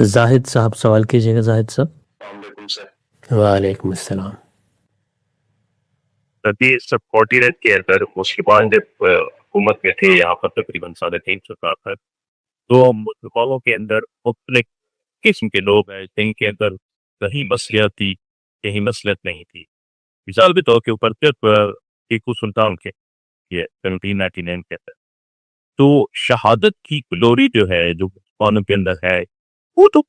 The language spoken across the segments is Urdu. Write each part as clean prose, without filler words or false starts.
زاہد صاحب سوال کیجیے گا. زاہد صاحب. السلام علیکم سر. وعلیکم السلام. سر سب کانٹیننٹ کے اندر مسلمان جب حکومت میں تھے یہاں پر تقریباً 350 سال تک، تو مسلمانوں کے اندر مختلف قسم کے لوگ ہیں جن کے اندر کہیں مصلحت تھی کہیں مصلحت نہیں تھی. مثال کے طور کے اوپر صرف ٹیپو سلطان کے یہ 1799 کے اندر تو شہادت کی گلوری جو ہے جو مسلمانوں کے اندر ہے وہ تو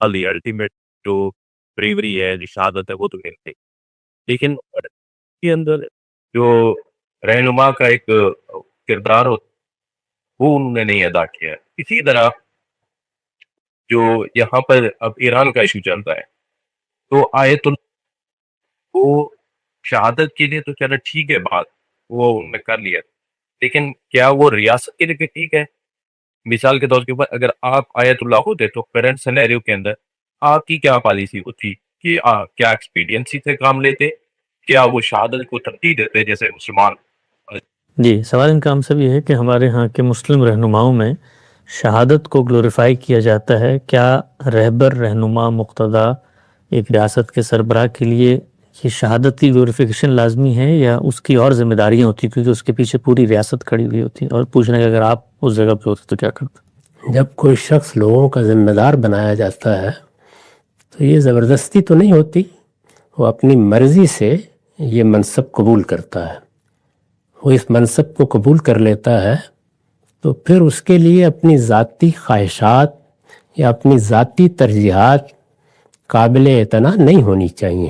الٹیمیٹ جو بریوری ہے جو شہادت ہے وہ تو نہیں تھی، لیکن کے اندر جو رہنما کا ایک کردار ہوتا وہ انہوں نے نہیں ادا کیا. اسی طرح جو یہاں پر اب ایران کا ایشو چلتا ہے تو آیت وہ شہادت کے لیے تو چلو ٹھیک ہے بات وہ انہوں نے کر لیا، لیکن کیا وہ ریاست کے لیے ٹھیک ہے؟ مثال کے طور کے اوپر اگر آپ آیت اللہ ہوتے تو کرنٹ سینیریو کے اندر آپ کی کیا پالیسی ہوتی کہ کیا ایکسپیڈینسی سے کام لیتے، کیا وہ شہادت کو ترجیح دیتے جیسے مسلمان؟ جی، سوال ان کا ہم سب یہ ہے کہ ہمارے ہاں کے مسلم رہنماؤں میں شہادت کو گلوریفائی کیا جاتا ہے. کیا رہبر رہنما مقتدی ایک ریاست کے سربراہ کے لیے یہ شہادت کی گلوریفیکیشن لازمی ہے یا اس کی اور ذمہ داریاں ہوتی کیونکہ اس کے پیچھے پوری ریاست کھڑی ہوئی ہوتی؟ اور پوچھنا کہ اگر آپ اس جگہ پہ ہوتے تو کیا کرتے؟ جب کوئی شخص لوگوں کا ذمہ دار بنایا جاتا ہے تو یہ زبردستی تو نہیں ہوتی، وہ اپنی مرضی سے یہ منصب قبول کرتا ہے. وہ اس منصب کو قبول کر لیتا ہے تو پھر اس کے لیے اپنی ذاتی خواہشات یا اپنی ذاتی ترجیحات قابل اعتنا نہیں ہونی چاہیے.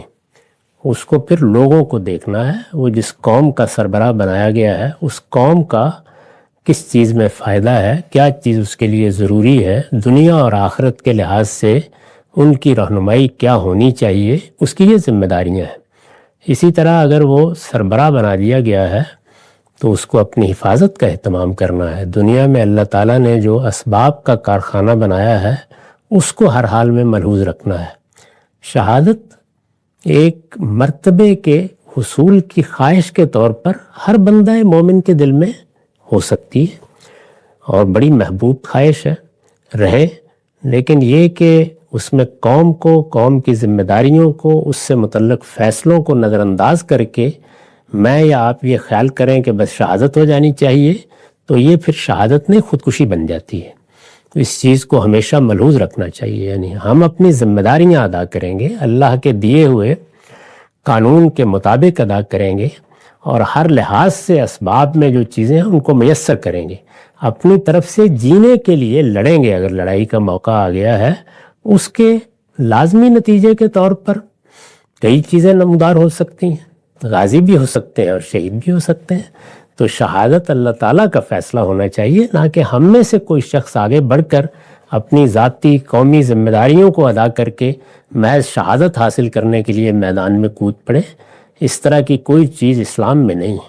اس کو پھر لوگوں کو دیکھنا ہے، وہ جس قوم کا سربراہ بنایا گیا ہے اس قوم کا کس چیز میں فائدہ ہے، کیا چیز اس کے لیے ضروری ہے، دنیا اور آخرت کے لحاظ سے ان کی رہنمائی کیا ہونی چاہیے، اس کی یہ ذمہ داریاں ہیں. اسی طرح اگر وہ سربراہ بنا دیا گیا ہے تو اس کو اپنی حفاظت کا اہتمام کرنا ہے. دنیا میں اللہ تعالیٰ نے جو اسباب کا کارخانہ بنایا ہے اس کو ہر حال میں ملحوظ رکھنا ہے. شہادت ایک مرتبے کے حصول کی خواہش کے طور پر ہر بندہ مومن کے دل میں ہو سکتی ہے اور بڑی محبوب خواہش ہے رہے، لیکن یہ کہ اس میں قوم کو، قوم کی ذمہ داریوں کو، اس سے متعلق فیصلوں کو نظر انداز کر کے میں یا آپ یہ خیال کریں کہ بس شہادت ہو جانی چاہیے تو یہ پھر شہادت نہیں خودکشی بن جاتی ہے. تو اس چیز کو ہمیشہ ملحوظ رکھنا چاہیے. یعنی ہم اپنی ذمہ داریاں ادا کریں گے، اللہ کے دیے ہوئے قانون کے مطابق ادا کریں گے اور ہر لحاظ سے اسباب میں جو چیزیں ہیں ان کو میسر کریں گے. اپنی طرف سے جینے کے لیے لڑیں گے. اگر لڑائی کا موقع آ گیا ہے اس کے لازمی نتیجے کے طور پر کئی چیزیں نمودار ہو سکتی ہیں، غازی بھی ہو سکتے ہیں اور شہید بھی ہو سکتے ہیں. تو شہادت اللہ تعالیٰ کا فیصلہ ہونا چاہیے، نہ کہ ہم میں سے کوئی شخص آگے بڑھ کر اپنی ذاتی قومی ذمہ داریوں کو ادا کر کے محض شہادت حاصل کرنے کے لیے میدان میں کود پڑے. اس طرح کی کوئی چیز اسلام میں نہیں ہے.